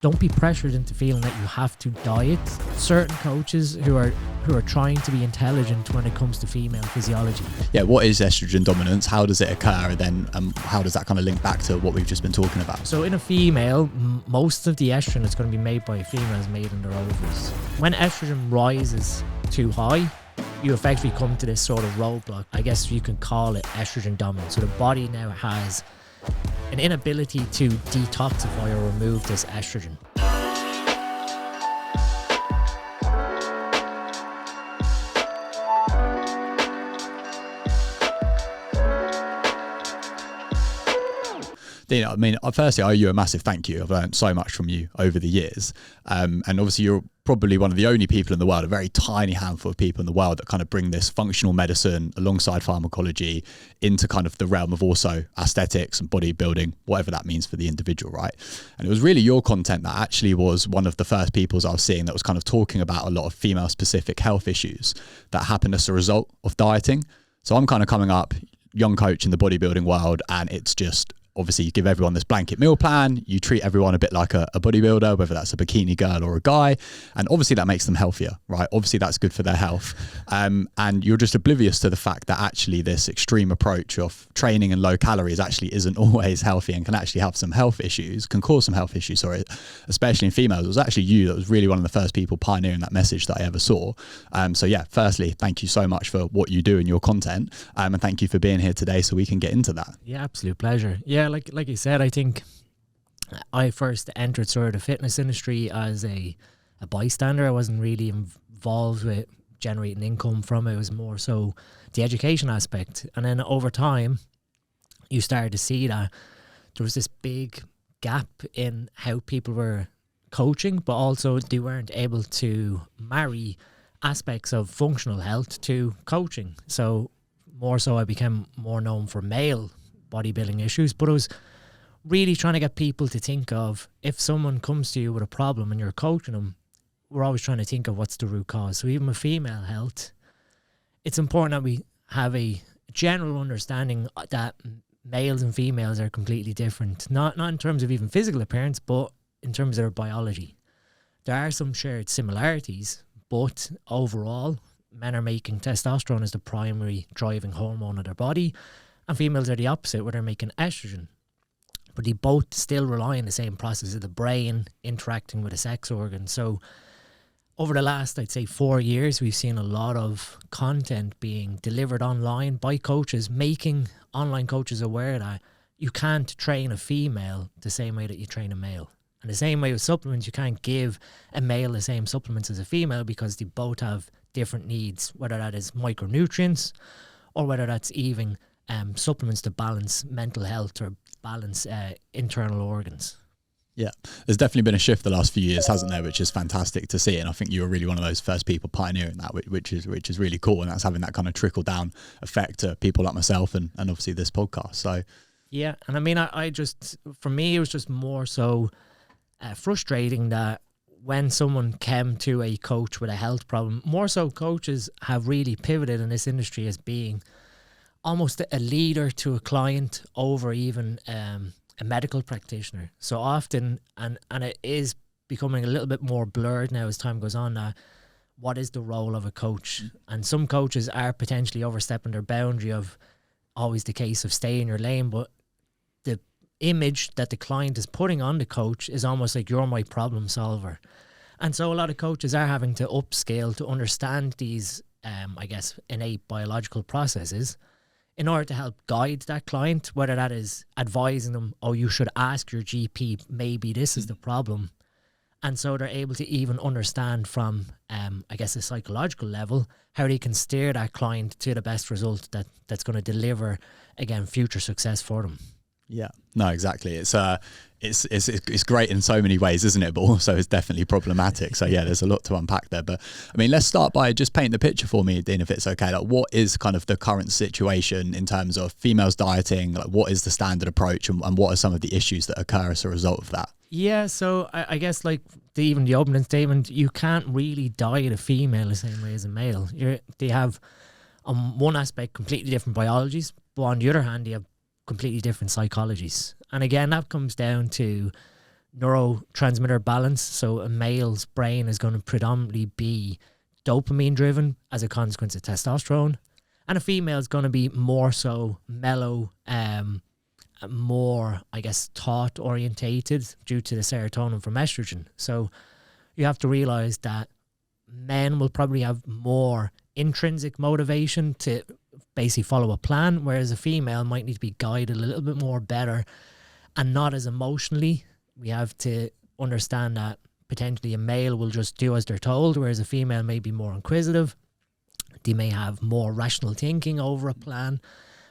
don't be pressured into feeling that you have to diet. Certain coaches who are trying to be intelligent when it comes to female physiology. Yeah, what is estrogen dominance? How does it occur? And then how does that kind of link back to what we've just been talking about? So in a female, most of the estrogen that's going to be made by a female is made in their ovaries. When estrogen rises too high, you effectively come to this sort of roadblock. I guess you can call it estrogen dominance. So the body now has an inability to detoxify or remove this estrogen. Dean, I mean, firstly, I owe you a massive thank you. I've learned so much from you over the years. And obviously you're probably one of the only people in the world, a very tiny handful of people in the world that kind of bring this functional medicine alongside pharmacology into kind of the realm of also aesthetics and bodybuilding, whatever that means for the individual, right? And it was really your content that actually was one of the first peoples I was seeing that was kind of talking about a lot of female specific health issues that happen as a result of dieting. So I'm kind of coming up, young coach in the bodybuilding world, and it's just, obviously you give everyone this blanket meal plan, you treat everyone a bit like a bodybuilder, whether that's a bikini girl or a guy, and obviously that makes them healthier, right? Obviously that's good for their health. And you're just oblivious to the fact that actually this extreme approach of training and low calories actually isn't always healthy and can actually have some health issues, can cause some health issues, sorry, especially in females. It was actually you that was really one of the first people pioneering that message that I ever saw. So yeah, firstly, thank you so much for what you do in your content, and thank you for being here today so we can get into that. Yeah, absolute pleasure. Yeah, like you said, I think I first entered sort of the fitness industry as a bystander. I wasn't really involved with generating income from it. It was more so the education aspect. And then over time, you started to see that there was this big gap in how people were coaching, but also they weren't able to marry aspects of functional health to coaching. So more so I became more known for male bodybuilding issues, but it was really trying to get people to think of, if someone comes to you with a problem and you're coaching them, we're always trying to think of what's the root cause. So even with female health, it's important that we have a general understanding that males and females are completely different, not in terms of even physical appearance, but in terms of their biology. There are some shared similarities, but overall, men are making testosterone as the primary driving hormone of their body, and females are the opposite, where they're making estrogen. But they both still rely on the same process of the brain interacting with a sex organ. So over the last, I'd say 4 years, we've seen a lot of content being delivered online by coaches, making online coaches aware that you can't train a female the same way that you train a male. And the same way with supplements, you can't give a male the same supplements as a female because they both have different needs, whether that is micronutrients or whether that's even supplements to balance mental health or balance internal organs. Yeah, there's definitely been a shift the last few years, hasn't there, which is fantastic to see. And I think you were really one of those first people pioneering that, which is really cool. And that's having that kind of trickle down effect to people like myself and obviously this podcast. So yeah, and I mean, I just, for me, it was just more so frustrating that when someone came to a coach with a health problem, more so coaches have really pivoted in this industry as being almost a leader to a client over even a medical practitioner. So often, and it is becoming a little bit more blurred now as time goes on, what is the role of a coach? And some coaches are potentially overstepping their boundary of always the case of stay in your lane, but the image that the client is putting on the coach is almost like you're my problem solver. And so a lot of coaches are having to upscale to understand these, I guess, innate biological processes in order to help guide that client, whether that is advising them, oh, you should ask your GP, maybe this is the problem. And so they're able to even understand from, I guess, a psychological level, how they can steer that client to the best result that's going to deliver, again, future success for them. Yeah, no, exactly. It's great in so many ways, isn't it? But also it's definitely problematic. So yeah, there's a lot to unpack there. But I mean, let's start by just painting the picture for me, Dean, if it's okay. Like, what is kind of the current situation in terms of females dieting? Like, what is the standard approach, and what are some of the issues that occur as a result of that? Yeah, so I guess like even the opening statement, you can't really diet a female the same way as a male. They have, on one aspect, completely different biologies, but on the other hand, they have completely different psychologies. And again, that comes down to neurotransmitter balance. So a male's brain is going to predominantly be dopamine driven as a consequence of testosterone, and a female is going to be more so mellow, more, I guess, thought orientated due to the serotonin from estrogen. So you have to realize that men will probably have more intrinsic motivation to basically follow a plan, whereas a female might need to be guided a little bit more better and not as emotionally. We have to understand that potentially a male will just do as they're told, whereas a female may be more inquisitive. They may have more rational thinking over a plan.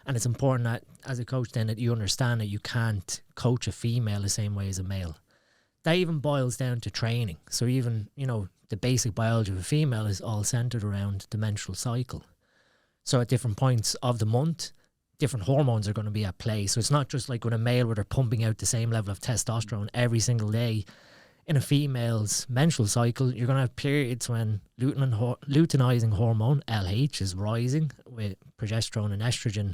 And it's important that as a coach then that you understand that you can't coach a female the same way as a male. That even boils down to training. So even, the basic biology of a female is all centered around the menstrual cycle. So at different points of the month, different hormones are going to be at play. So it's not just like with a male where they're pumping out the same level of testosterone every single day. In a female's menstrual cycle, you're going to have periods when luteinizing hormone, LH, is rising with progesterone and estrogen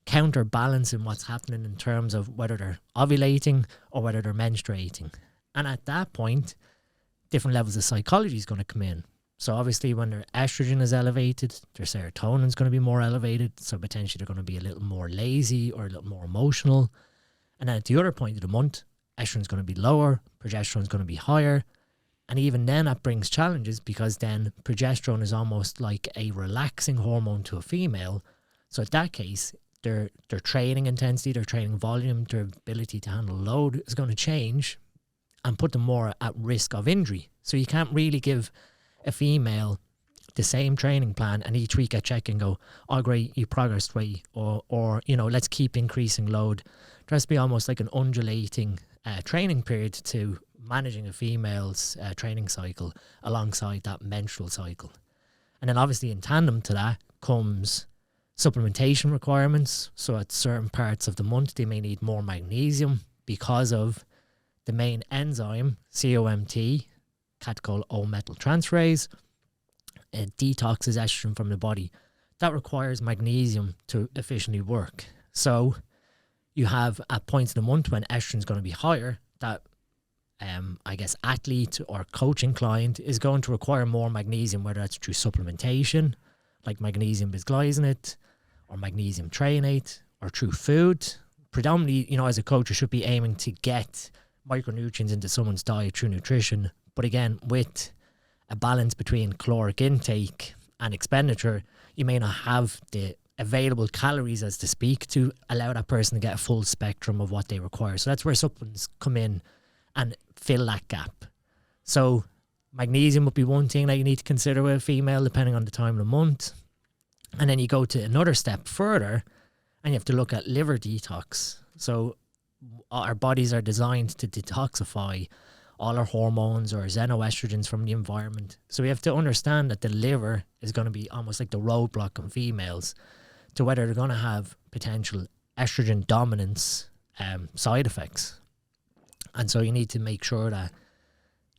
counterbalancing what's happening in terms of whether they're ovulating or whether they're menstruating. And at that point, different levels of psychology is going to come in. So obviously when their estrogen is elevated, their serotonin is going to be more elevated. So potentially they're going to be a little more lazy or a little more emotional. And then at the other point of the month, estrogen is going to be lower, progesterone is going to be higher. And even then that brings challenges, because then progesterone is almost like a relaxing hormone to a female. So in that case, their training intensity, their training volume, their ability to handle load is going to change and put them more at risk of injury. So you can't really give a female the same training plan and each week I check and go, oh great, you progressed way, or let's keep increasing load. There has to be almost like an undulating training period to managing a female's training cycle alongside that menstrual cycle. And then obviously in tandem to that comes supplementation requirements. So at certain parts of the month they may need more magnesium because of the main enzyme COMT, catechol O-methyltransferase. It detoxes estrogen from the body. That requires magnesium to efficiently work. So you have at points in the month when estrogen is going to be higher, that athlete or coaching client is going to require more magnesium, whether that's through supplementation like magnesium bisglycinate or magnesium threonate, or through food. Predominantly, as a coach, you should be aiming to get micronutrients into someone's diet through nutrition. But again, with a balance between caloric intake and expenditure, you may not have the available calories, as to speak, to allow that person to get a full spectrum of what they require. So that's where supplements come in and fill that gap. So magnesium would be one thing that you need to consider with a female, depending on the time of the month. And then you go to another step further and you have to look at liver detox. So our bodies are designed to detoxify all our hormones or xenoestrogens from the environment. So we have to understand that the liver is going to be almost like the roadblock in females to whether they're going to have potential estrogen dominance side effects. And so you need to make sure that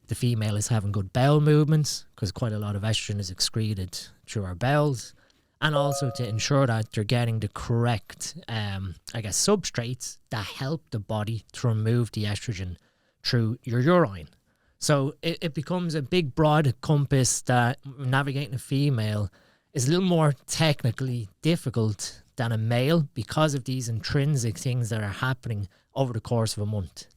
the female is having good bowel movements, because quite a lot of estrogen is excreted through our bowels, and also to ensure that they're getting the correct, substrates that help the body to remove the estrogen through your urine. So it becomes a big, broad compass that navigating a female is a little more technically difficult than a male because of these intrinsic things that are happening over the course of a month.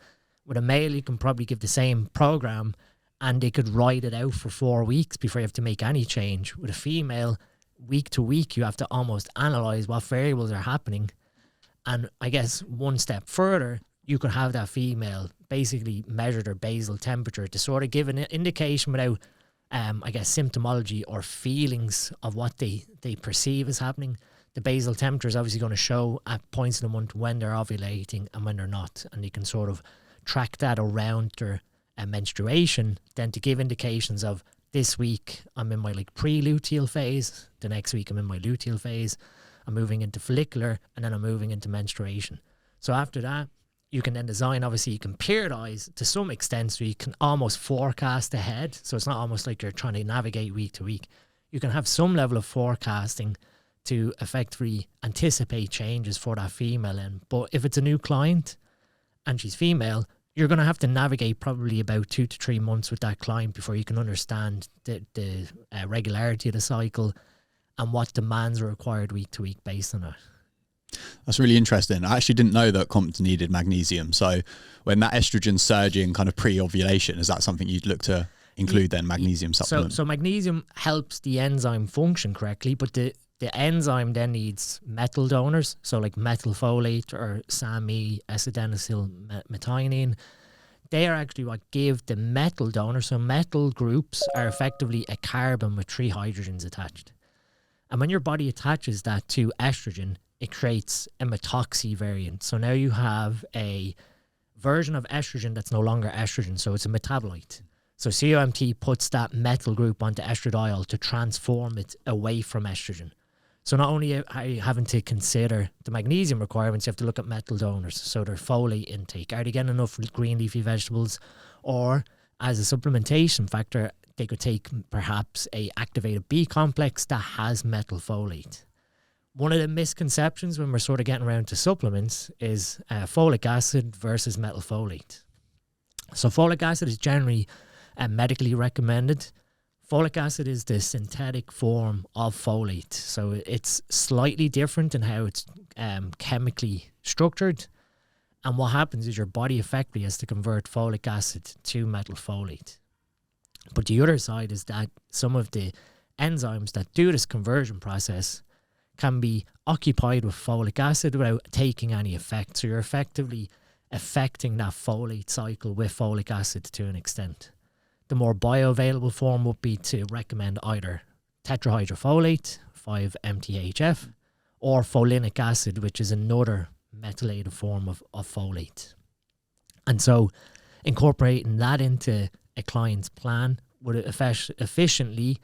With a male, you can probably give the same program and they could ride it out for 4 weeks before you have to make any change. With a female, week to week, you have to almost analyze what variables are happening. And I guess one step further, you could have that female basically measure their basal temperature to sort of give an indication without, symptomology or feelings of what they perceive as happening. The basal temperature is obviously going to show at points in the month when they're ovulating and when they're not. And they can sort of track that around their menstruation, then to give indications of this week I'm in my pre-luteal phase, the next week I'm in my luteal phase, I'm moving into follicular, and then I'm moving into menstruation. So after that, you can then design, obviously you can periodize to some extent, so you can almost forecast ahead. So it's not almost like you're trying to navigate week to week. You can have some level of forecasting to effectively anticipate changes for that female. But if it's a new client and she's female, you're going to have to navigate probably about 2 to 3 months with that client before you can understand the regularity of the cycle and what demands are required week to week based on it. That's really interesting. I actually didn't know that comps needed magnesium. So when that estrogen's surging kind of pre-ovulation, is that something you'd look to include then, magnesium supplement? So magnesium helps the enzyme function correctly, but the enzyme then needs metal donors, so like methylfolate or SAMe, S-adenosyl methionine. They are actually what give the metal donor. So metal groups are effectively a carbon with 3 hydrogens attached. And when your body attaches that to estrogen, it creates a methoxy variant. So now you have a version of estrogen that's no longer estrogen, so it's a metabolite. So COMT puts that metal group onto estradiol to transform it away from estrogen. So not only are you having to consider the magnesium requirements, you have to look at metal donors. So their folate intake. Are they getting enough green leafy vegetables? Or as a supplementation factor, they could take perhaps a activated B complex that has methylfolate. One of the misconceptions when we're sort of getting around to supplements is folic acid versus methylfolate. So folic acid is generally medically recommended. Folic acid is the synthetic form of folate. So it's slightly different in how it's chemically structured. And what happens is your body effectively has to convert folic acid to methylfolate. But the other side is that some of the enzymes that do this conversion process can be occupied with folic acid without taking any effect. So you're effectively affecting that folate cycle with folic acid to an extent. The more bioavailable form would be to recommend either tetrahydrofolate, 5-MTHF, or folinic acid, which is another methylated form of folate. And so incorporating that into a client's plan would efficiently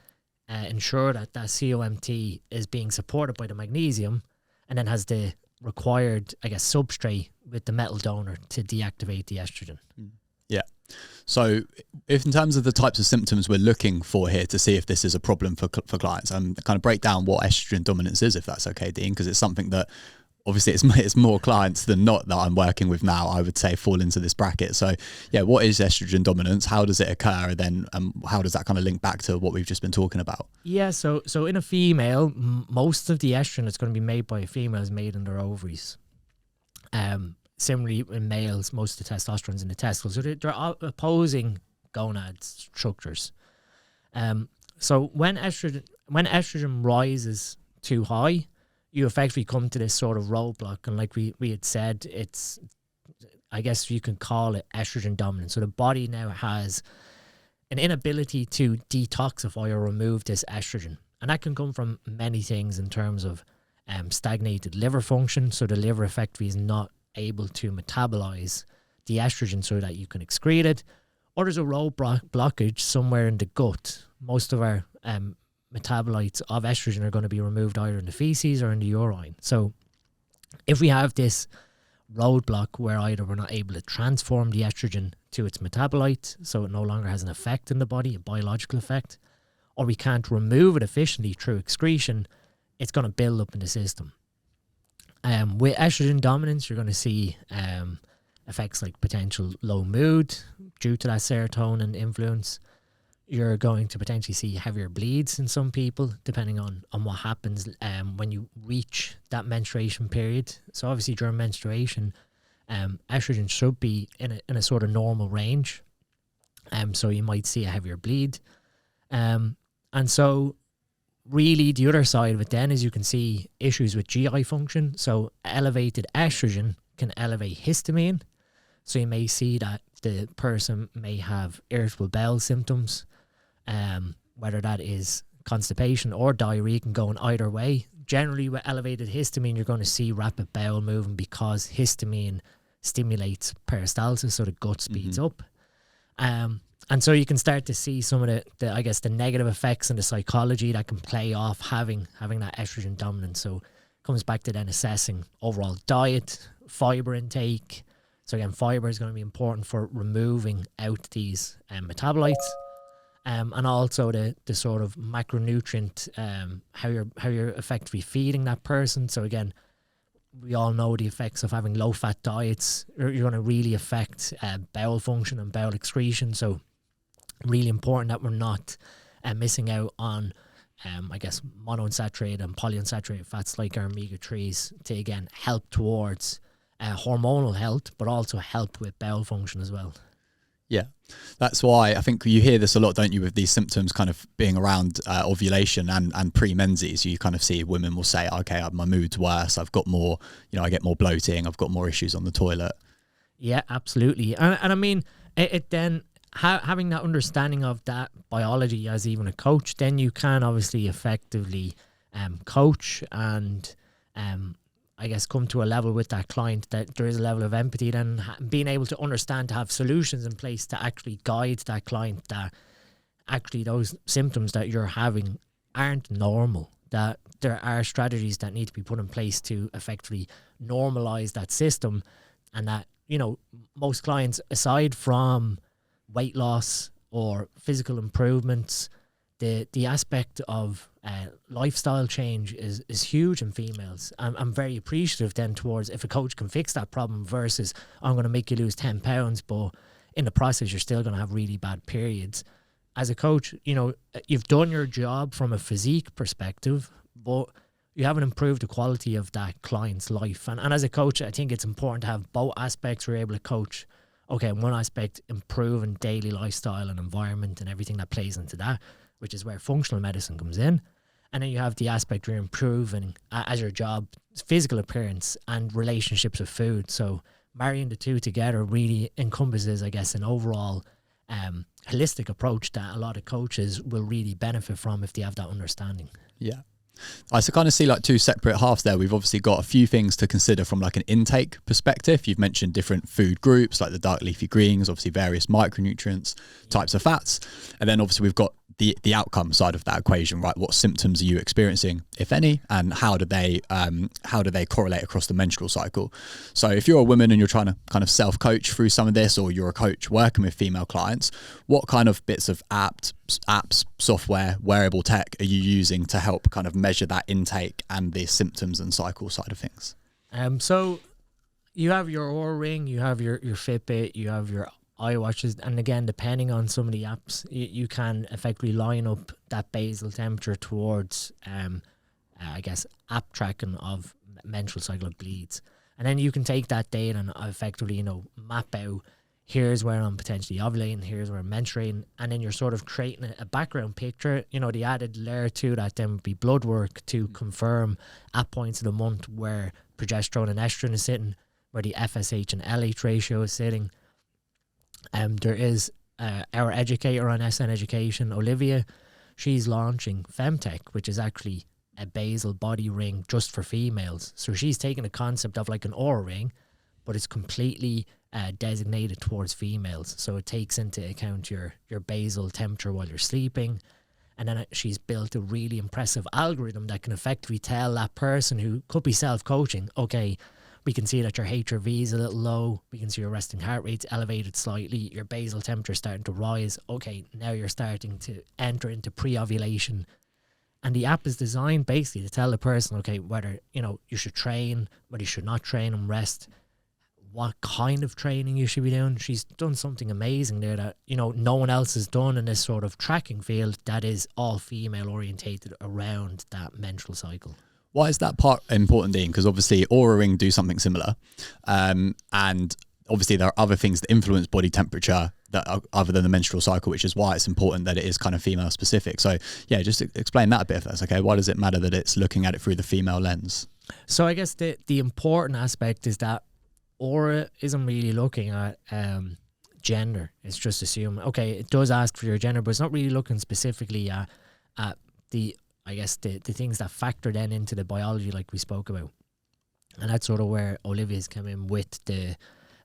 ensure that COMT is being supported by the magnesium and then has the required, substrate with the metal donor to deactivate the estrogen. Yeah. So if in terms of the types of symptoms we're looking for here to see if this is a problem for clients, kind of break down what estrogen dominance is, if that's okay, Dean, because it's something that obviously it's more clients than not that I'm working with now, I would say, fall into this bracket. So yeah, what is estrogen dominance? How does it occur? And then how does that kind of link back to what we've just been talking about? Yeah, so in a female, most of the estrogen that's going to be made by a female is made in their ovaries. Similarly, in males, most of the testosterone's in the testicles. So they're opposing gonad structures. So when estrogen rises too high, you effectively come to this sort of roadblock. And like we had said, it's, I guess you can call it estrogen dominance. So the body now has an inability to detoxify or remove this estrogen. And that can come from many things in terms of stagnated liver function. So the liver effectively is not able to metabolize the estrogen so that you can excrete it. Or there's a road blockage somewhere in the gut. Most of our metabolites of estrogen are going to be removed either in the feces or in the urine. So if we have this roadblock where either we're not able to transform the estrogen to its metabolite, so it no longer has an effect in the body, a biological effect, or we can't remove it efficiently through excretion, it's going to build up in the system. With estrogen dominance, you're going to see effects like potential low mood due to that serotonin influence. You're going to potentially see heavier bleeds in some people, depending on what happens when you reach that menstruation period. So obviously during menstruation, estrogen should be in a sort of normal range. So you might see a heavier bleed. And so really the other side of it then is you can see issues with GI function. So elevated estrogen can elevate histamine. So you may see that the person may have irritable bowel symptoms, whether that is constipation or diarrhea, can go in either way. Generally with elevated histamine, you're going to see rapid bowel movement because histamine stimulates peristalsis, so the gut speeds up. And so you can start to see some of the negative effects and the psychology that can play off having that estrogen dominance. So it comes back to then assessing overall diet, fiber intake. So again, fiber is going to be important for removing out these metabolites. And also the sort of macronutrient, how you're effectively feeding that person. So again, we all know the effects of having low fat diets. You're going to really affect bowel function and bowel excretion. So really important that we're not missing out on I guess monounsaturated and polyunsaturated fats like our omega-3s to again help towards hormonal health, but also help with bowel function as well. Yeah, that's why I think you hear this a lot, don't you, with these symptoms kind of being around ovulation and pre-menses. You kind of see women will say, okay, my mood's worse, I've got more, I get more bloating, I've got more issues on the toilet. Yeah, absolutely. And I mean, it then, having that understanding of that biology as even a coach, then you can obviously effectively coach and I guess come to a level with that client that there is a level of empathy, then being able to understand, to have solutions in place to actually guide that client that actually those symptoms that you're having aren't normal, that there are strategies that need to be put in place to effectively normalize that system. And that, most clients, aside from weight loss or physical improvements, the aspect of lifestyle change is huge in females. I'm very appreciative then towards if a coach can fix that problem versus I'm going to make you lose 10 pounds, but in the process you're still going to have really bad periods. As a coach, you've done your job from a physique perspective, but you haven't improved the quality of that client's life. And as a coach, I think it's important to have both aspects. We're able to coach, okay, one aspect, improving daily lifestyle and environment and everything that plays into that, which is where functional medicine comes in. And then you have the aspect where you're improving as your job, physical appearance and relationships with food. So marrying the two together really encompasses, I guess, an overall holistic approach that a lot of coaches will really benefit from if they have that understanding. Yeah. I kind of see like two separate halves there. We've obviously got a few things to consider from like an intake perspective. You've mentioned different food groups like the dark leafy greens, obviously various micronutrients, types of fats. And then obviously we've got the outcome side of that equation, right? What symptoms are you experiencing, if any, and how do they correlate across the menstrual cycle? So if you're a woman and you're trying to kind of self-coach through some of this, or you're a coach working with female clients, what kind of bits of apps, software, wearable tech are you using to help kind of measure that intake and the symptoms and cycle side of things? So you have your Oura Ring, you have your Fitbit, you have your iWatches, and again, depending on some of the apps, you can effectively line up that basal temperature towards, I guess, app tracking of menstrual cycle of bleeds. And then you can take that data and effectively, map out, here's where I'm potentially ovulating, here's where I'm menstruating, and then you're sort of creating a background picture. The added layer to that then would be blood work to confirm at points of the month where progesterone and estrogen is sitting, where the FSH and LH ratio is sitting. There is our educator on SN Education, Olivia. She's launching Femtech, which is actually a basal body ring just for females. So she's taking a concept of like an Oura Ring, but it's completely designated towards females. So it takes into account your basal temperature while you're sleeping. And then she's built a really impressive algorithm that can effectively tell that person who could be self-coaching, okay, we can see that your HRV is a little low. We can see your resting heart rate's elevated slightly. Your basal temperature is starting to rise. Okay, now you're starting to enter into pre-ovulation. And the app is designed basically to tell the person, okay, whether, you should train, whether you should not train and rest, what kind of training you should be doing. She's done something amazing there that, no one else has done in this sort of tracking field that is all female orientated around that menstrual cycle. Why is that part important, Dean? Because obviously Oura Ring do something similar. And obviously there are other things that influence body temperature that are other than the menstrual cycle, which is why it's important that it is kind of female specific. So yeah, just explain that a bit if that's okay. Why does it matter that it's looking at it through the female lens? So I guess the important aspect is that Oura isn't really looking at gender. It's just assuming, okay, it does ask for your gender, but it's not really looking specifically at the things that factor then into the biology like we spoke about. And that's sort of where Olivia's come in with the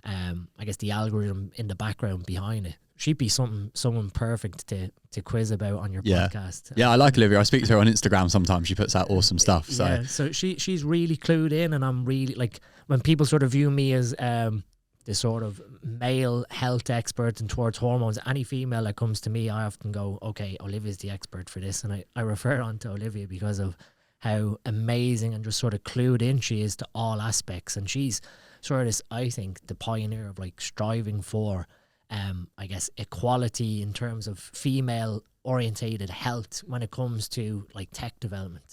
the algorithm in the background behind it. She'd be someone perfect to quiz about on your podcast. Yeah, I like Olivia. I speak to her on Instagram sometimes. She puts out awesome stuff. So yeah, so she's really clued in, and I'm really, like, when people sort of view me as the sort of male health expert and towards hormones, any female that comes to me, I often go, okay, Olivia's the expert for this. And I refer on to Olivia because of how amazing and just sort of clued in she is to all aspects. And she's sort of this, I think, the pioneer of like striving for, I guess, equality in terms of female orientated health when it comes to like tech development.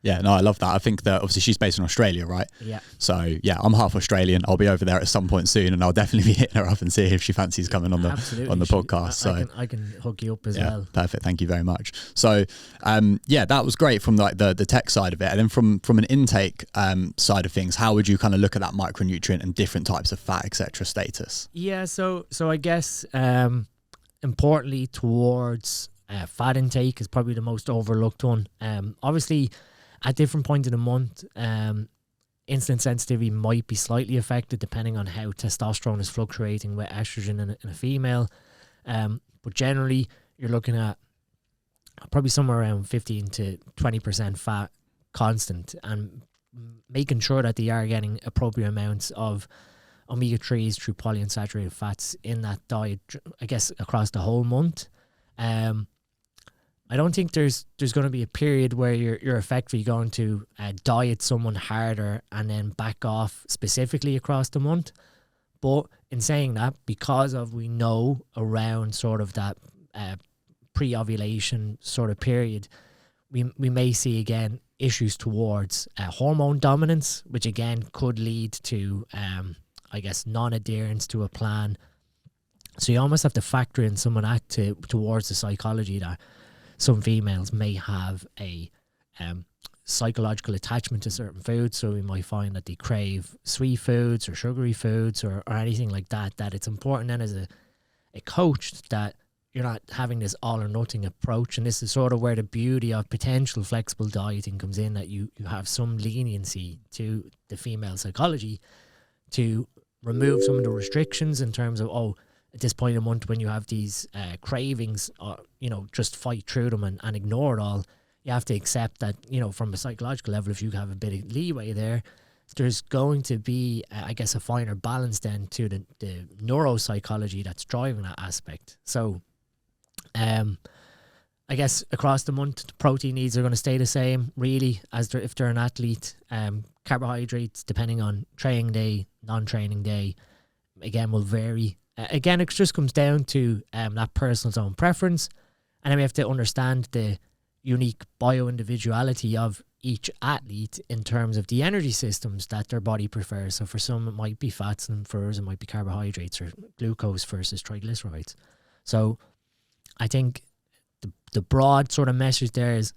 Yeah, no, I love that. I think that obviously she's based in Australia, right? Yeah. So yeah, I'm half Australian. I'll be over there at some point soon, and I'll definitely be hitting her up and see if she fancies coming on the podcast. I can hook you up as well. Perfect. Thank you very much. So yeah, that was great from like the tech side of it, and then from an intake side of things, how would you kind of look at that micronutrient and different types of fat, etc. status? Yeah. So I guess importantly towards fat intake is probably the most overlooked one. Obviously, at different points in the month, insulin sensitivity might be slightly affected depending on how testosterone is fluctuating with estrogen in a female. But generally, you're looking at probably somewhere around 15 to 20% fat constant, and making sure that they are getting appropriate amounts of omega-3s through polyunsaturated fats in that diet, I guess, across the whole month. I don't think there's going to be a period where you're effectively going to diet someone harder and then back off specifically across the month. But in saying that, because of we know around sort of that pre-ovulation sort of period, we may see again issues towards hormone dominance, which again could lead to I guess non-adherence to a plan. So you almost have to factor in some of that towards the psychology that some females may have a psychological attachment to certain foods. So we might find that they crave sweet foods or sugary foods or anything like that, that it's important then as a coach that you're not having this all or nothing approach. And this is sort of where the beauty of potential flexible dieting comes in, that you have some leniency to the female psychology to remove some of the restrictions in terms of, at this point in the month when you have these cravings, just fight through them and ignore it all. You have to accept that, from a psychological level, if you have a bit of leeway there's going to be, I guess, a finer balance then to the neuropsychology that's driving that aspect. So, I guess across the month, the protein needs are going to stay the same, really, as if they're an athlete. Carbohydrates, depending on training day, non-training day, again, will vary. Again, it just comes down to that person's own preference. And then we have to understand the unique bio-individuality of each athlete in terms of the energy systems that their body prefers. So for some, it might be fats, and for others, it might be carbohydrates or glucose versus triglycerides. So I think the broad sort of message there is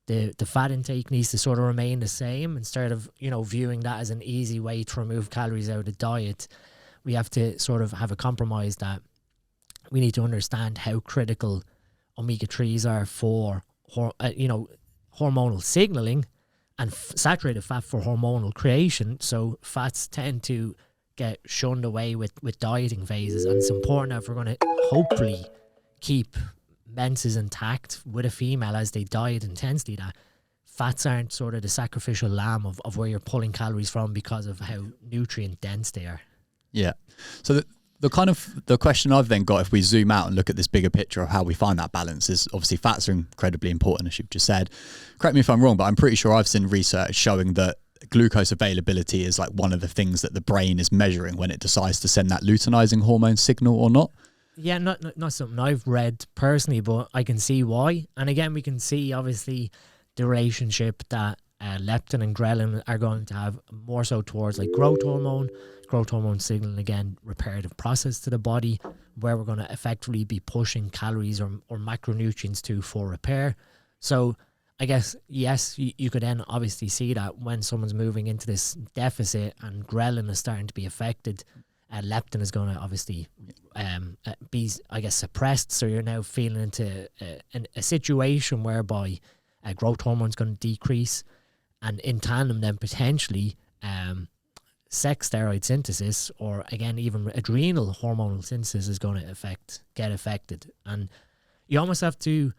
the fat intake needs to sort of remain the same instead of, viewing that as an easy way to remove calories out of the diet. We have to sort of have a compromise that we need to understand how critical omega-3s are for, hormonal signaling, and saturated fat for hormonal creation. So fats tend to get shunned away with dieting phases. And it's important that if we're going to hopefully keep menses intact with a female as they diet intensely, that fats aren't sort of the sacrificial lamb of where you're pulling calories from because of how nutrient dense they are. Yeah. So the question I've then got, if we zoom out and look at this bigger picture of how we find that balance, is obviously fats are incredibly important, as you've just said. Correct me if I'm wrong, but I'm pretty sure I've seen research showing that glucose availability is like one of the things that the brain is measuring when it decides to send that luteinizing hormone signal or not. Yeah, not something I've read personally, but I can see why. And again, we can see obviously the relationship that leptin and ghrelin are going to have more so towards like growth hormone signaling, again, reparative process to the body, where we're going to effectively be pushing calories or macronutrients to for repair. So I guess, yes, you could then obviously see that when someone's moving into this deficit and ghrelin is starting to be affected, leptin is going to obviously be, I guess, suppressed. So you're now feeling into a situation whereby growth hormone is going to decrease, and in tandem then potentially sex steroid synthesis, or again even adrenal hormonal synthesis, is going to get affected. And you almost have to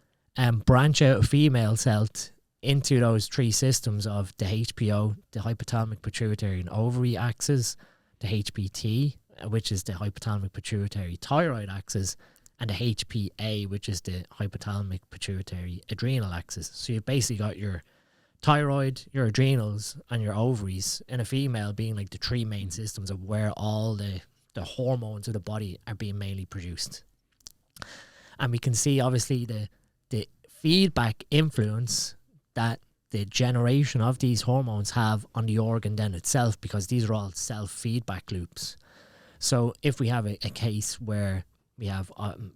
branch out a female's health into those three systems of the HPO, the hypothalamic pituitary and ovary axis, the HPT, which is the hypothalamic pituitary thyroid axis, and the HPA, which is the hypothalamic pituitary adrenal axis. So you've basically got your thyroid, your adrenals, and your ovaries, in a female being like the three main systems of where all the hormones of the body are being mainly produced. And we can see obviously the feedback influence that the generation of these hormones have on the organ then itself, because these are all self-feedback loops. So if we have a case where we have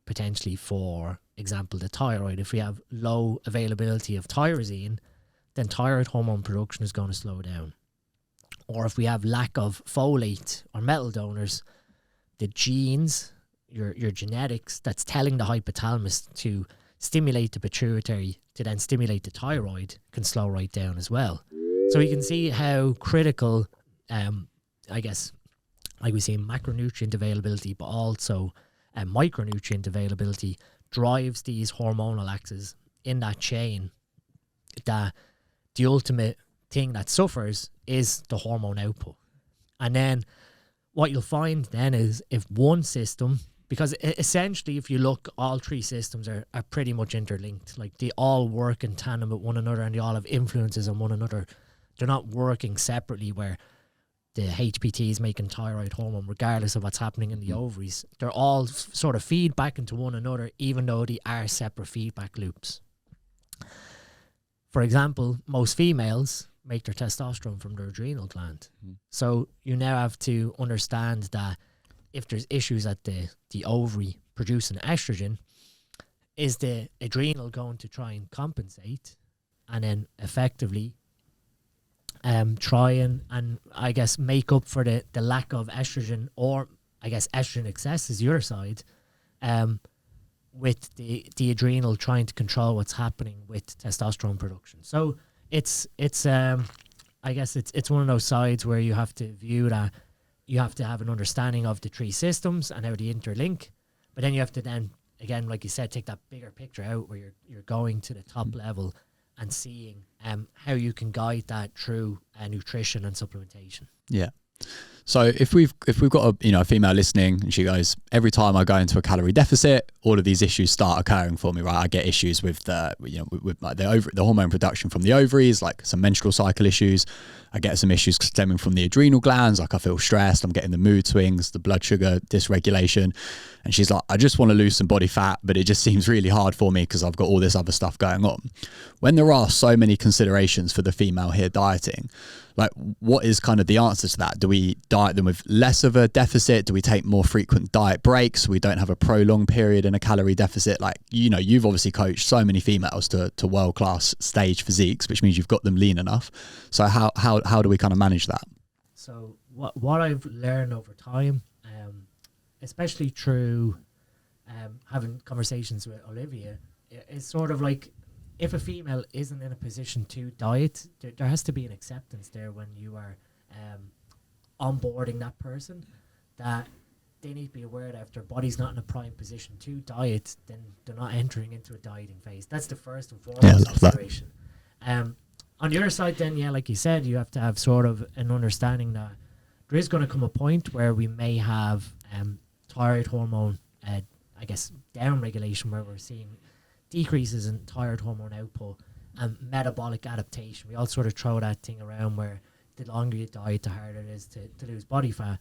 potentially, for example, the thyroid, if we have low availability of tyrosine, then thyroid hormone production is going to slow down. Or if we have lack of folate or metal donors, the genes, your genetics that's telling the hypothalamus to stimulate the pituitary to then stimulate the thyroid can slow right down as well. So you can see how critical, I guess, like we see macronutrient availability, but also micronutrient availability drives these hormonal axes in that chain, that the ultimate thing that suffers is the hormone output. And then what you'll find then is, if one system, because essentially if you look, all three systems are pretty much interlinked. Like they all work in tandem with one another and they all have influences on one another. They're not working separately where the HPT is making thyroid hormone regardless of what's happening in the ovaries. They're all sort of feed back into one another, even though they are separate feedback loops. For example, most females make their testosterone from their adrenal gland. So you now have to understand that if there's issues at the ovary producing estrogen, is the adrenal going to try and compensate and then effectively try and I guess make up for the lack of estrogen, or I guess estrogen excess is your side, with the adrenal trying to control what's happening with testosterone production. So it's I guess it's one of those sides where you have to view that you have to have an understanding of the three systems and how they interlink, but then you have to then, again, like you said, take that bigger picture out where you're going to the top level and seeing how you can guide that through nutrition and supplementation. Yeah. So if we've got a female listening and she goes, every time I go into a calorie deficit, all of these issues start occurring for me, right? I get issues with with like the hormone production from the ovaries, like some menstrual cycle issues. I get some issues stemming from the adrenal glands, like I feel stressed, I'm getting the mood swings, the blood sugar dysregulation. And she's like, I just want to lose some body fat, but it just seems really hard for me because I've got all this other stuff going on. When there are so many considerations for the female here dieting, like what is kind of the answer to that? Do we diet them with less of a deficit? Do we take more frequent diet breaks so we don't have a prolonged period in a calorie deficit? Like, you've obviously coached so many females to world-class stage physiques, which means you've got them lean enough. So how do we kind of manage that? So what I've learned over time, especially through having conversations with Olivia, is sort of like, if a female isn't in a position to diet, there has to be an acceptance there when you are onboarding that person, that they need to be aware that if their body's not in a prime position to diet, then they're not entering into a dieting phase. That's the first and foremost consideration. On the other side then, like you said, you have to have sort of an understanding that there is going to come a point where we may have thyroid hormone, I guess, down regulation, where we're seeing decreases in thyroid hormone output and metabolic adaptation. We all sort of throw that thing around where the longer you diet, the harder it is to lose body fat.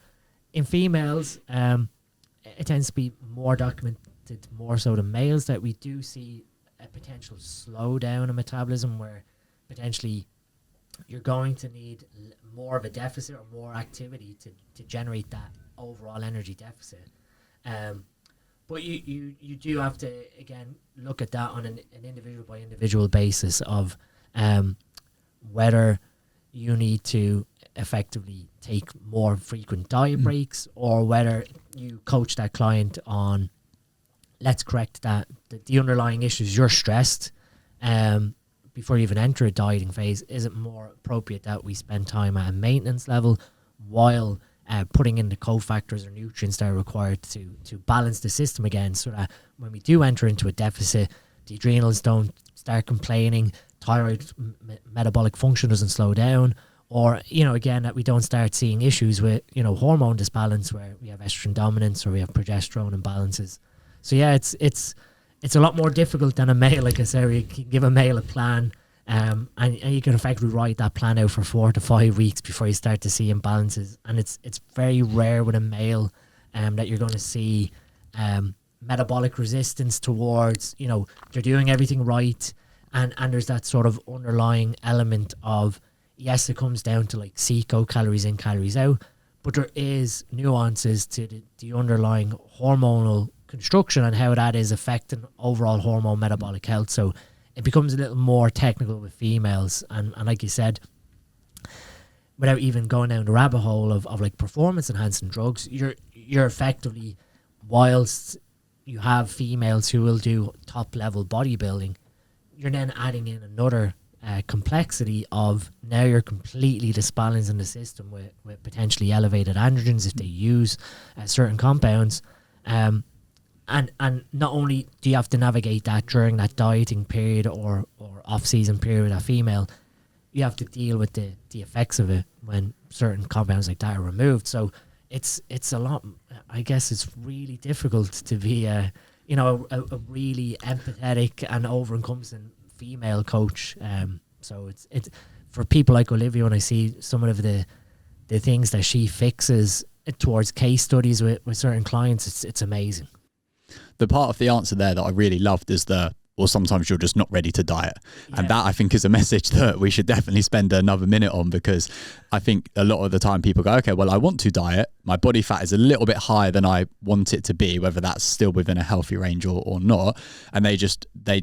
In females, it tends to be more documented more so than males, that we do see a potential slowdown in metabolism, where potentially you're going to need more of a deficit or more activity to generate that overall energy deficit. But you do have to, again, look at that on an individual by individual basis of whether you need to effectively take more frequent diet breaks, or whether you coach that client on, let's correct that the underlying issues, you're stressed before you even enter a dieting phase. Is it more appropriate that we spend time at a maintenance level while putting in the cofactors or nutrients that are required to balance the system again, so that when we do enter into a deficit, the adrenals don't start complaining, thyroid metabolic function doesn't slow down, or again, that we don't start seeing issues with hormone disbalance, where we have estrogen dominance or we have progesterone imbalances. So it's a lot more difficult than a male. Like I said, we can give a male a plan And you can effectively write that plan out for 4 to 5 weeks before you start to see imbalances. And it's very rare with a male that you're going to see metabolic resistance towards, they're doing everything right, and there's that sort of underlying element of, yes, it comes down to like CECO, calories in, calories out, but there is nuances to the underlying hormonal construction and how that is affecting overall hormone metabolic health. So it becomes a little more technical with females, and like you said, without even going down the rabbit hole of like performance enhancing drugs, you're effectively, whilst you have females who will do top level bodybuilding, you're then adding in another complexity of, now you're completely disbalancing the system with potentially elevated androgens if they use certain compounds. And not only do you have to navigate that during that dieting period or off-season period with a female, you have to deal with the effects of it when certain compounds like that are removed. So it's a lot. I guess it's really difficult to be a really empathetic and over-encompassing female coach. So it's for people like Olivia, when I see some of the things that she fixes towards case studies with certain clients, it's amazing. The part of the answer there that I really loved is or sometimes you're just not ready to diet. Yeah. And that, I think, is a message that we should definitely spend another minute on, because I think a lot of the time people go, okay, well, I want to diet. My body fat is a little bit higher than I want it to be, whether that's still within a healthy range or not. And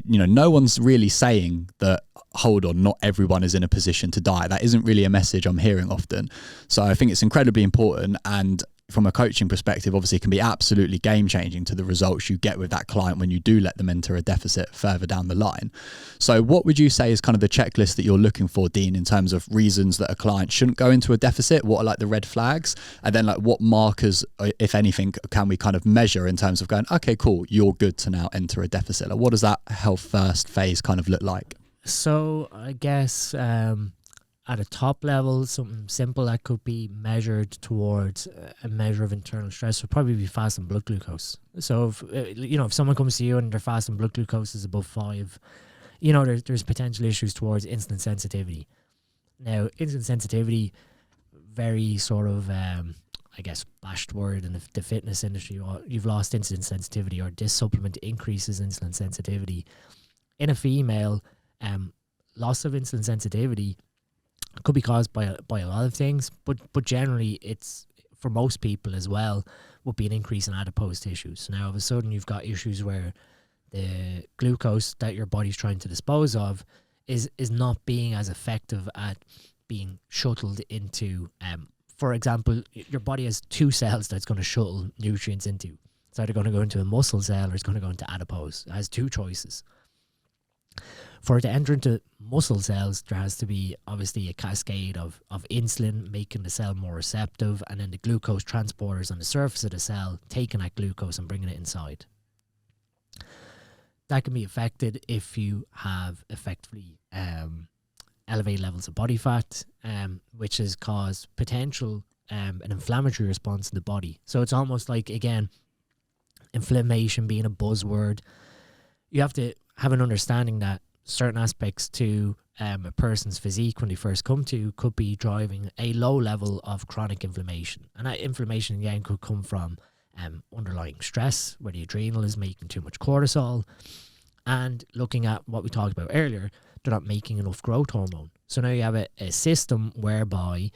no one's really saying that, hold on, not everyone is in a position to diet. That isn't really a message I'm hearing often. So I think it's incredibly important, and from a coaching perspective, obviously it can be absolutely game changing to the results you get with that client when you do let them enter a deficit further down the line. So what would you say is kind of the checklist that you're looking for, Dean, in terms of reasons that a client shouldn't go into a deficit? What are like the red flags? And then like what markers, if anything, can we kind of measure in terms of going, okay, cool, you're good to now enter a deficit? Like, what does that health first phase kind of look like? So I guess at a top level, something simple that could be measured towards a measure of internal stress would probably be fasting blood glucose. So if someone comes to you and their fasting blood glucose is above 5, there's potential issues towards insulin sensitivity. Now, insulin sensitivity, very sort of bashed word in the fitness industry. You've lost insulin sensitivity, or this supplement increases insulin sensitivity. In a female, loss of insulin sensitivity could be caused by a lot of things, but generally it's, for most people as well, would be an increase in adipose tissues. So now all of a sudden you've got issues where the glucose that your body's trying to dispose of is not being as effective at being shuttled into, for example, your body has 2 cells that's going to shuttle nutrients into. It's either going to go into a muscle cell or it's going to go into adipose. It has 2 choices. For it to enter into muscle cells, there has to be obviously a cascade of insulin making the cell more receptive, and then the glucose transporters on the surface of the cell taking that glucose and bringing it inside. That can be affected if you have effectively elevated levels of body fat, which has caused potential an inflammatory response in the body. So it's almost like, again, inflammation being a buzzword. You have to have an understanding that certain aspects to a person's physique when they first come to you could be driving a low level of chronic inflammation. And that inflammation, again, could come from underlying stress, where the adrenal is making too much cortisol, and looking at what we talked about earlier, they're not making enough growth hormone. So now you have a system whereby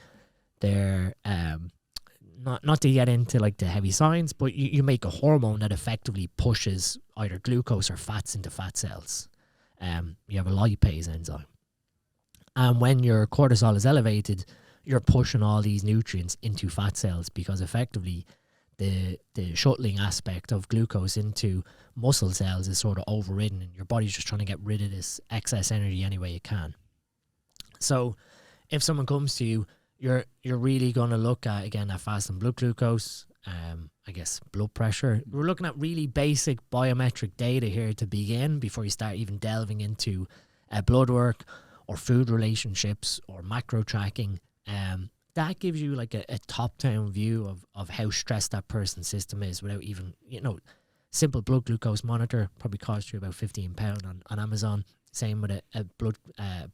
they're not to get into like the heavy science, but you make a hormone that effectively pushes either glucose or fats into fat cells. You have a lipase enzyme. And when your cortisol is elevated, you're pushing all these nutrients into fat cells, because effectively the shuttling aspect of glucose into muscle cells is sort of overridden, and your body's just trying to get rid of this excess energy any way it can. So if someone comes to you, you're really going to look at, again, that fasting blood glucose, blood pressure. We're looking at really basic biometric data here to begin, before you start even delving into blood work or food relationships or macro tracking. That gives you like a top-down view of how stressed that person's system is, without even, simple blood glucose monitor probably costs you about £15 on Amazon. Same with a blood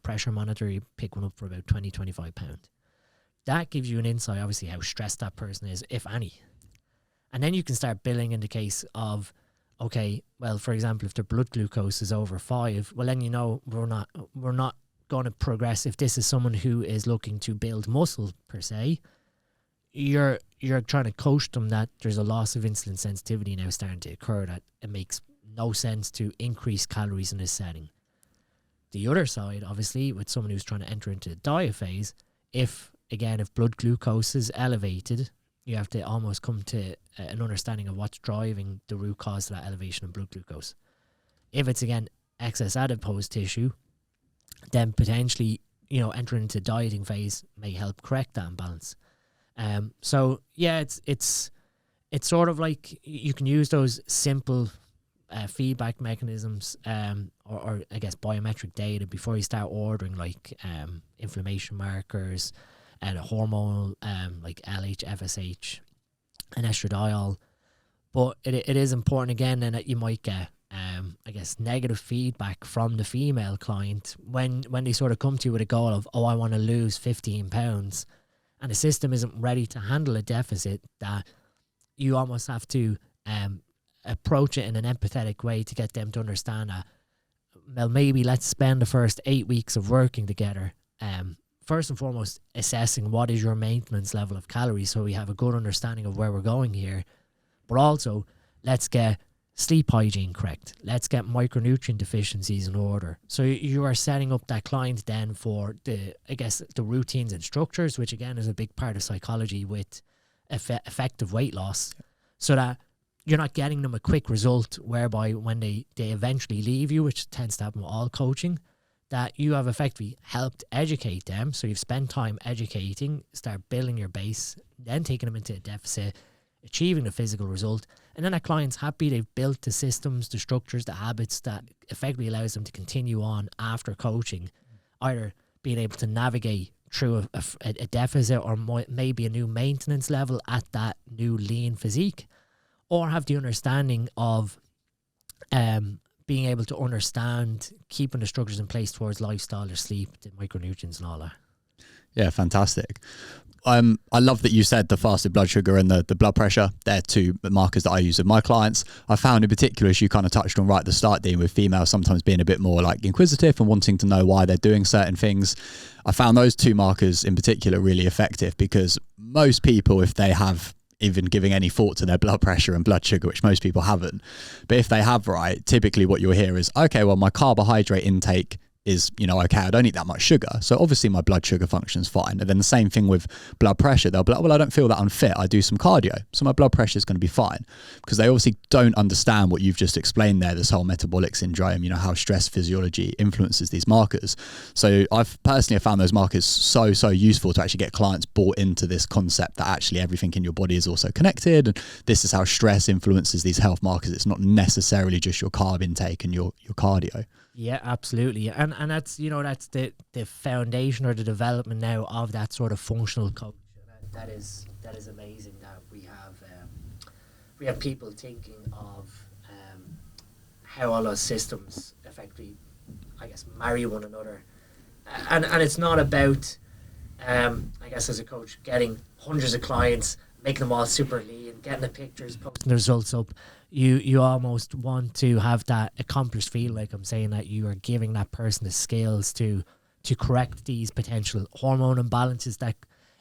pressure monitor. You pick one up for about £20-25. That gives you an insight, obviously, how stressed that person is, if any. And then you can start billing in the case of, okay, well, for example, if their blood glucose is over 5, well, then we're not going to progress. If this is someone who is looking to build muscle per se, you're trying to coach them that there's a loss of insulin sensitivity now starting to occur, that it makes no sense to increase calories in this setting. The other side, obviously, with someone who's trying to enter into the diet phase, if blood glucose is elevated, you have to almost come to an understanding of what's driving the root cause of that elevation of blood glucose. If it's, again, excess adipose tissue, then potentially, entering into dieting phase may help correct that imbalance. So yeah, it's sort of like you can use those simple feedback mechanisms, or I guess biometric data before you start ordering, like inflammation markers and a hormone, like LH, FSH, and estradiol. But it is important, again, and that you might get I guess negative feedback from the female client when they sort of come to you with a goal of, oh, I want to lose 15 pounds, and the system isn't ready to handle a deficit, that you almost have to approach it in an empathetic way to get them to understand that, well, maybe let's spend the first 8 weeks of working together, first and foremost assessing what is your maintenance level of calories, so we have a good understanding of where we're going here. But also, let's get sleep hygiene correct. Let's get micronutrient deficiencies in order. So you are setting up that client then for the routines and structures, which again is a big part of psychology with effective weight loss, so that you're not getting them a quick result whereby when they eventually leave you, which tends to happen with all coaching, that you have effectively helped educate them. So you've spent time educating, start building your base, then taking them into a deficit, achieving the physical result, and then that client's happy. They've built the systems, the structures, the habits that effectively allows them to continue on after coaching, either being able to navigate through a deficit, or maybe a new maintenance level at that new lean physique, or have the understanding of being able to understand keeping the structures in place towards lifestyle, their sleep, the micronutrients and all that. Yeah, fantastic. I love that you said the fasted blood sugar and the blood pressure. They're two markers that I use with my clients. I found in particular, as you kind of touched on right at the start, Dean, with females sometimes being a bit more like inquisitive and wanting to know why they're doing certain things. I found those two markers in particular really effective, because most people, if they have even giving any thought to their blood pressure and blood sugar, which most people haven't, but if they have, right, typically what you'll hear is, okay, well, my carbohydrate intake is, okay, I don't eat that much sugar, so obviously my blood sugar function's fine. And then the same thing with blood pressure. They'll be like, well, I don't feel that unfit, I do some cardio, so my blood pressure is going to be fine. Because they obviously don't understand what you've just explained there, this whole metabolic syndrome, how stress physiology influences these markers. So I've personally found those markers so useful to actually get clients bought into this concept that actually everything in your body is also connected, and this is how stress influences these health markers. It's not necessarily just your carb intake and your cardio. Yeah, absolutely. And that's, that's the foundation or the development now of that sort of functional coach. That is amazing that we have people thinking of how all those systems effectively, I guess, marry one another. And it's not about, I guess, as a coach, getting hundreds of clients, making them all super lean, getting the pictures, posting the results up. You almost want to have that accomplished feel, like I'm saying, that you are giving that person the skills to correct these potential hormone imbalances. That,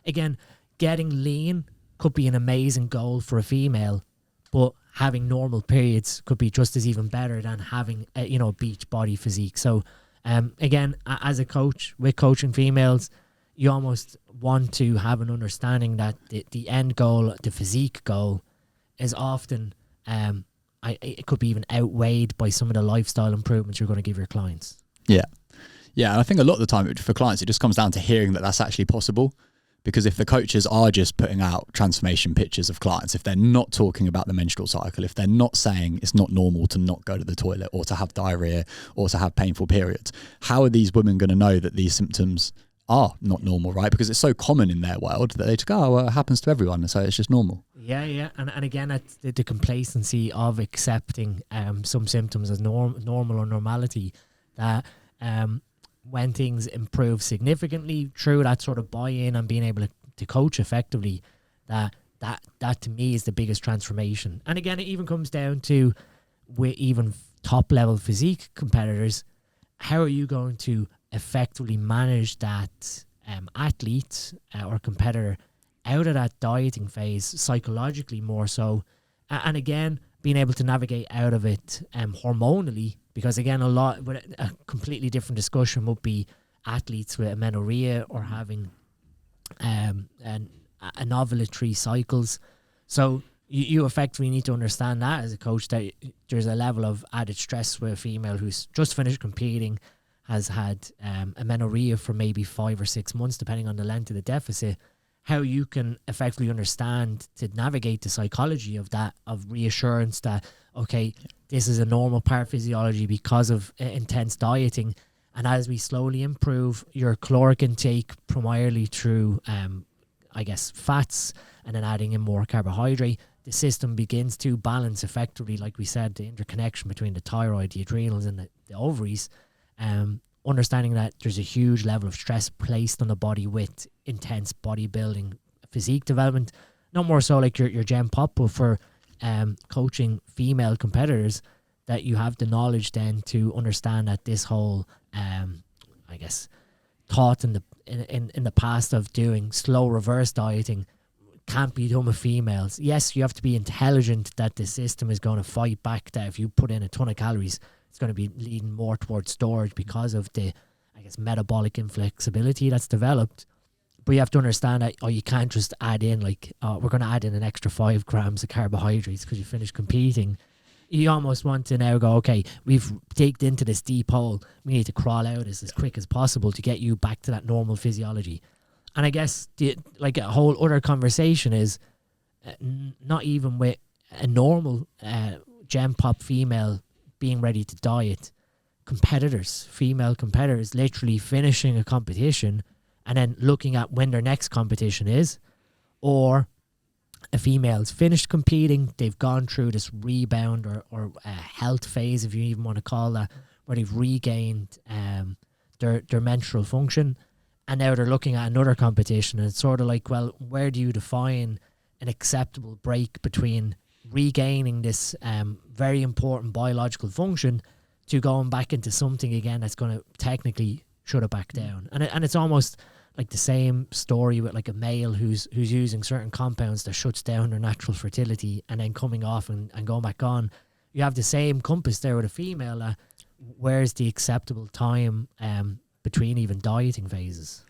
again, getting lean could be an amazing goal for a female, but having normal periods could be just as even better than having a beach body physique. So again, as a coach with coaching females, you almost want to have an understanding that the end goal, the physique goal, is often it could be even outweighed by some of the lifestyle improvements you're going to give your clients. Yeah, and I think a lot of the time for clients, it just comes down to hearing that that's actually possible. Because if the coaches are just putting out transformation pictures of clients, if they're not talking about the menstrual cycle, if they're not saying it's not normal to not go to the toilet or to have diarrhea or to have painful periods, how are these women going to know that these symptoms are not normal, right? Because it's so common in their world that they just go, oh, well, it happens to everyone, so it's just normal. Yeah. And again, that's the complacency of accepting some symptoms as normal or normality, that when things improve significantly through that sort of buy-in and being able to coach effectively, that to me is the biggest transformation. And again, it even comes down to with even top level physique competitors, how are you going to effectively manage that athlete or competitor out of that dieting phase psychologically more so, and again being able to navigate out of it hormonally, because again a completely different discussion would be athletes with amenorrhea or having an ovulatory cycles. So you effectively need to understand that as a coach, that there's a level of added stress with a female who's just finished competing, has had amenorrhea for maybe 5 or 6 months, depending on the length of the deficit. How you can effectively understand to navigate the psychology of that, of reassurance that, okay, this is a normal part of physiology because of intense dieting. And as we slowly improve your caloric intake, primarily through, I guess, fats, and then adding in more carbohydrate, the system begins to balance effectively, like we said, the interconnection between the thyroid, the adrenals, and the ovaries. Understanding that there's a huge level of stress placed on the body with intense bodybuilding physique development, not more so like your gen pop, but for coaching female competitors, that you have the knowledge then to understand that this whole I guess thought in the past of doing slow reverse dieting can't be done with females. Yes, you have to be intelligent that the system is going to fight back, that if you put in a ton of calories, it's going to be leading more towards storage because of the, I guess, metabolic inflexibility that's developed. But you have to understand that, you can't just add in like, we're going to add in an extra 5 grams of carbohydrates because you finished competing. You almost want to now go, okay, we've digged into this deep hole. We need to crawl out as quick as possible to get you back to that normal physiology. And I guess like a whole other conversation is not even with a normal gen pop female being ready to diet, female competitors literally finishing a competition and then looking at when their next competition is, or a female's finished competing, they've gone through this rebound or health phase, if you even want to call that, where they've regained their menstrual function, and now they're looking at another competition, and it's sort of like, well, where do you define an acceptable break between regaining this very important biological function to going back into something again that's going to technically shut it back down? And it's almost like the same story with like a male who's using certain compounds that shuts down their natural fertility and then coming off and going back on. You have the same compass there with a female. Where's the acceptable time between even dieting phases?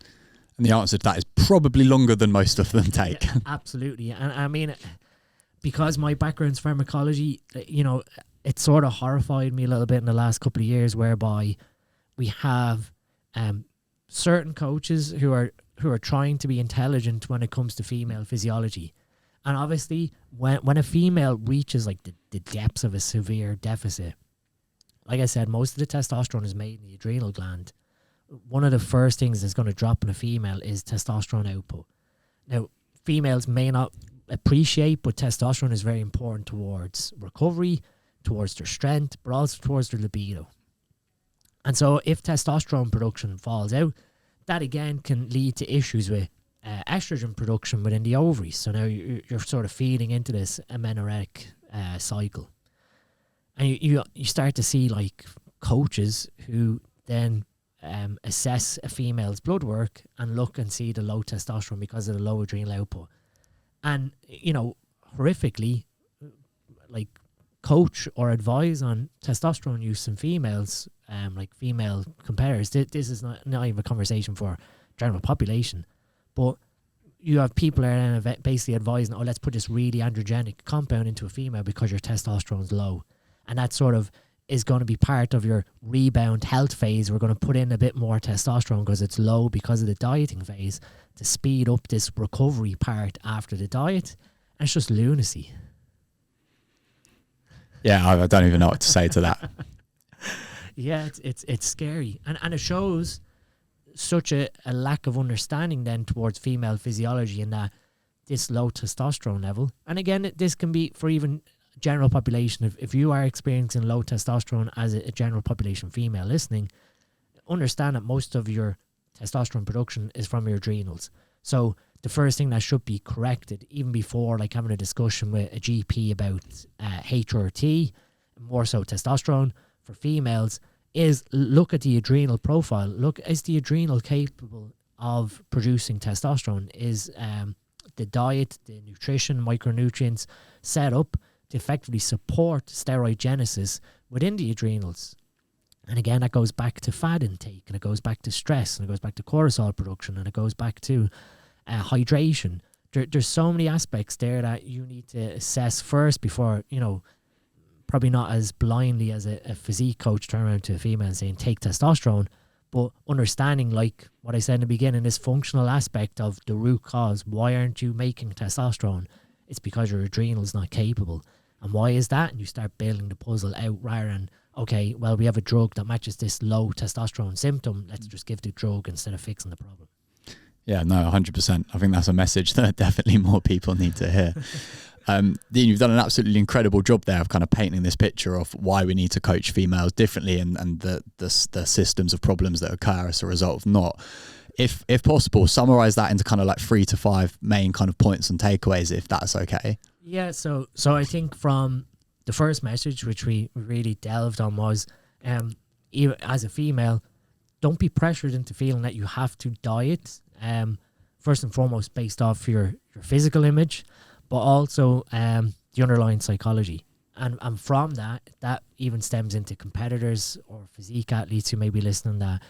And the answer to that is probably longer than most of them take. Yeah, absolutely. And I mean, because my background's pharmacology, it sort of horrified me a little bit in the last couple of years, whereby we have certain coaches who are trying to be intelligent when it comes to female physiology. And obviously, when a female reaches like the depths of a severe deficit, like I said, most of the testosterone is made in the adrenal gland. One of the first things that's going to drop in a female is testosterone output. Now, females may not appreciate, but testosterone is very important towards recovery, towards their strength, but also towards their libido. And so if testosterone production falls out, that again can lead to issues with estrogen production within the ovaries. So now you're sort of feeding into this amenorrheic cycle. And you start to see like coaches who then assess a female's blood work and look and see the low testosterone because of the low adrenal output. And, horrifically, like, coach or advise on testosterone use in females, like female competitors. This is not even a conversation for general population, but you have people are basically advising, let's put this really androgenic compound into a female because your testosterone's low. And that sort of is going to be part of your rebound health phase. We're going to put in a bit more testosterone because it's low because of the dieting phase to speed up this recovery part after the diet. And it's just lunacy. Yeah, I don't even know what to say to that. Yeah, it's scary. And it shows such a lack of understanding then towards female physiology and that this low testosterone level. And again, this can be for even general population. If you are experiencing low testosterone as a general population female listening, understand that most of your testosterone production is from your adrenals. So the first thing that should be corrected, even before like having a discussion with a GP about HRT, more so testosterone for females, is look at the adrenal profile. Look, is the adrenal capable of producing testosterone? Is the diet, the nutrition, micronutrients set up to effectively support steroid genesis within the adrenals? And again, that goes back to fat intake, and it goes back to stress, and it goes back to cortisol production, and it goes back to hydration. There's so many aspects there that you need to assess first before, probably not as blindly as a physique coach turn around to a female and saying, take testosterone, but understanding, like what I said in the beginning, this functional aspect of the root cause. Why aren't you making testosterone? It's because your adrenal's not capable. And why is that? And you start building the puzzle out rather than, okay, well, we have a drug that matches this low testosterone symptom. Let's just give the drug instead of fixing the problem. Yeah, no, 100%. I think that's a message that definitely more people need to hear. Dean, you've done an absolutely incredible job there of kind of painting this picture of why we need to coach females differently and the systems of problems that occur as a result of not. If possible, summarize that into kind of like 3 to 5 main kind of points and takeaways, if that's okay. Yeah, so I think from the first message, which we really delved on, was even as a female, don't be pressured into feeling that you have to diet, first and foremost based off your physical image, but also the underlying psychology. And from that even stems into competitors or physique athletes who may be listening, that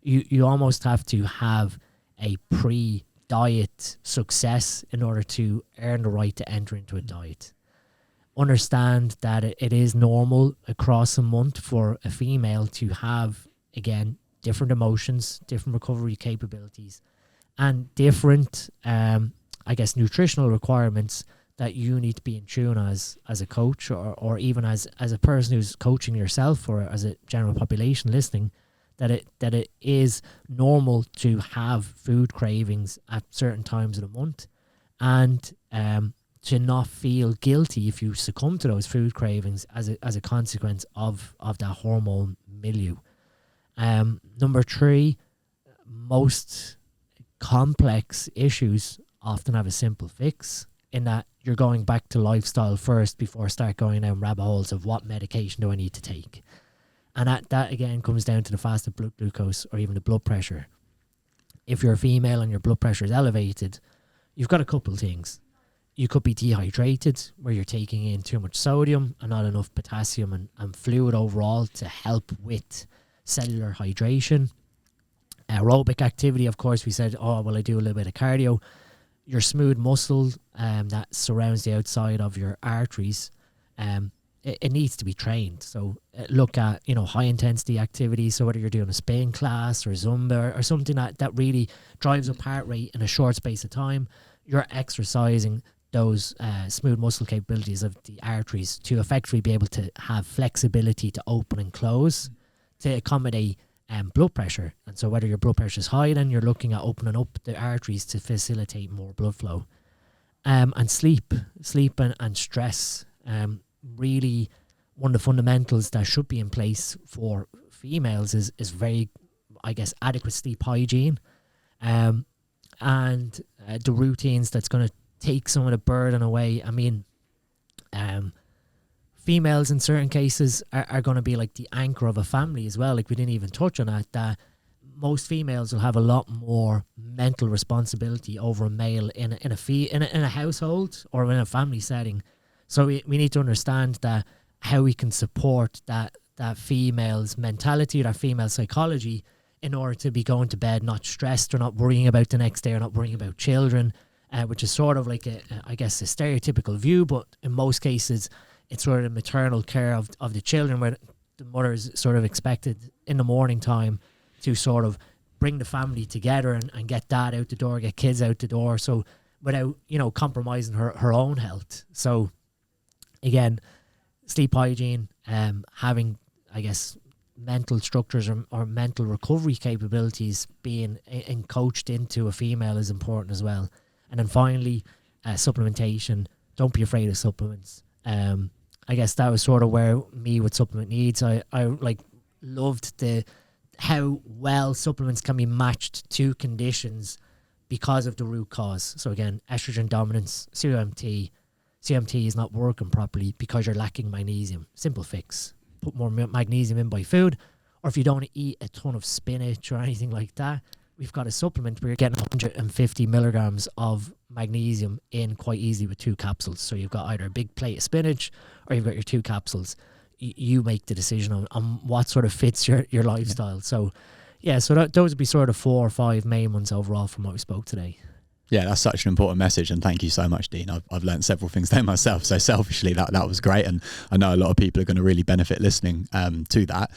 you almost have to have a pre-diet success in order to earn the right to enter into a diet. Understand that it is normal across a month for a female to have, again, different emotions, different recovery capabilities, and different, nutritional requirements that you need to be in tune as a coach or even as a person who's coaching yourself or as a general population listening, that it is normal to have food cravings at certain times of the month, and to not feel guilty if you succumb to those food cravings as a consequence of that hormone milieu. Number 3, most complex issues often have a simple fix, in that you're going back to lifestyle first before start going down rabbit holes of what medication do I need to take. And that again comes down to the fasted blood glucose or even the blood pressure. If you're a female and your blood pressure is elevated, you've got a couple of things. You could be dehydrated, where you're taking in too much sodium and not enough potassium and fluid overall to help with cellular hydration. Aerobic activity, of course, we said, I do a little bit of cardio. Your smooth muscle that surrounds the outside of your arteries, it needs to be trained. So look at, high intensity activities. So whether you're doing a spin class or Zumba or something that really drives up heart rate in a short space of time, you're exercising those smooth muscle capabilities of the arteries to effectively be able to have flexibility to open and close to accommodate blood pressure. And so whether your blood pressure is high, then you're looking at opening up the arteries to facilitate more blood flow. And sleep and stress, really one of the fundamentals that should be in place for females is very, adequate sleep hygiene, and the routines that's going to take some of the burden away. I mean, females in certain cases are going to be like the anchor of a family as well. Like we didn't even touch on that most females will have a lot more mental responsibility over a male in a household or in a family setting. So we need to understand that how we can support that female's mentality, that female psychology, in order to be going to bed not stressed or not worrying about the next day or not worrying about children, which is sort of like a stereotypical view, but in most cases it's sort of the maternal care of the children, where the mother is sort of expected in the morning time to sort of bring the family together and get dad out the door, get kids out the door, so without compromising her own health. So again, sleep hygiene, having mental structures or mental recovery capabilities being coached into a female is important as well. And then finally, supplementation. Don't be afraid of supplements. I guess that was sort of where me with supplement needs. I loved how well supplements can be matched to conditions because of the root cause. So again, estrogen dominance, CMT is not working properly because you're lacking magnesium. Simple fix. Put more magnesium in by food, or if you don't eat a ton of spinach or anything like that, we've got a supplement where you're getting 150 milligrams of magnesium in quite easily with 2 capsules. So you've got either a big plate of spinach or you've got your 2 capsules. You make the decision on what sort of fits your lifestyle. So yeah, so those would be sort of 4 or 5 main ones overall from what we spoke today. Yeah, that's such an important message, and thank you so much, Dean. I've learned several things there myself, so selfishly that was great, and I know a lot of people are going to really benefit listening to that.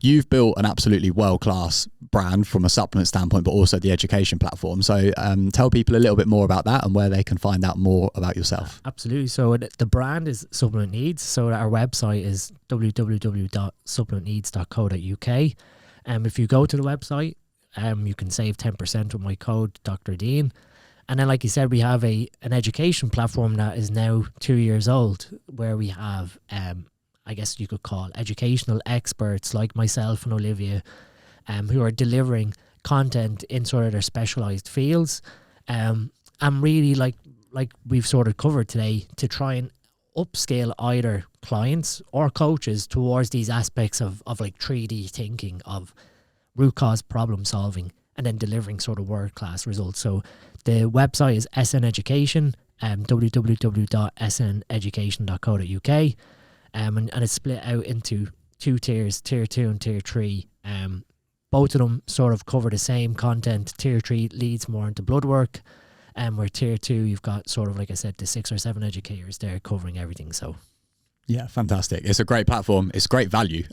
You've built an absolutely world-class brand from a supplement standpoint, but also the education platform. So tell people a little bit more about that and where they can find out more about yourself. Absolutely. So the brand is Supplement Needs. So our website is www.supplementneeds.co.uk. If you go to the website, you can save 10% with my code Dr. Dean. And then, like you said, we have an education platform that is now 2 years old, where we have, I guess you could call educational experts like myself and Olivia, who are delivering content in sort of their specialized fields. And really, like we've sort of covered today, to try and upscale either clients or coaches towards these aspects of like 3D thinking, of root cause problem solving, and then delivering sort of world-class results. So the website is SN Education, www.sneducation.co.uk, and it's split out into 2 tiers, tier 2 and tier 3. Both of them sort of cover the same content. Tier 3 leads more into blood work, where tier 2, you've got sort of, like I said, the 6 or 7 educators there covering everything. So yeah, fantastic. It's a great platform. It's great value.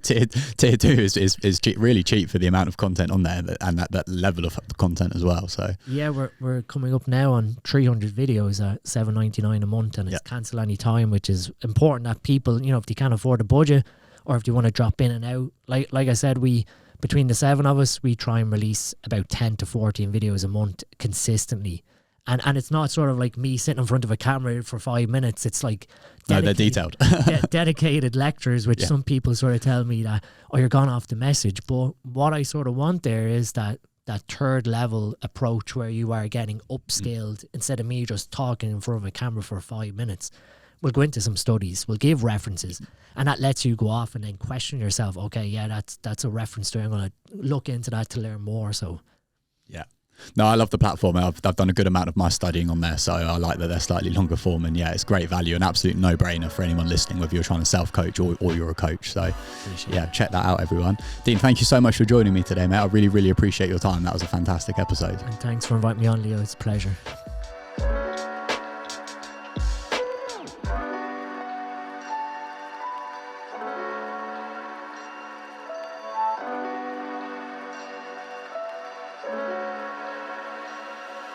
tier 2 is cheap, really cheap for the amount of content on there, and that level of content as well. So yeah, we're coming up now on 300 videos at $7.99 a month, and it's cancel any time, which is important that people, if they can't afford a budget, or if they want to drop in and out, like I said, between the 7 of us, we try and release about 10 to 14 videos a month consistently. And it's not sort of like me sitting in front of a camera for 5 minutes. It's like no, they're detailed. dedicated lectures, which some people sort of tell me that, oh, you're gone off the message. But what I sort of want there is that third level approach where you are getting upskilled instead of me just talking in front of a camera for 5 minutes. We'll go into some studies, we'll give references, and that lets you go off and then question yourself. Okay, yeah, that's a reference there. I'm going to look into that to learn more. So yeah. No, I love the platform. I've done a good amount of my studying on there, so I like that they're slightly longer form, and yeah, it's great value, an absolute no-brainer for anyone listening, whether you're trying to self-coach or you're a coach. So yeah, check that out, everyone. Dean, thank you so much for joining me today, mate. I really, really appreciate your time. That was a fantastic episode. And thanks for inviting me on, Leo. It's a pleasure.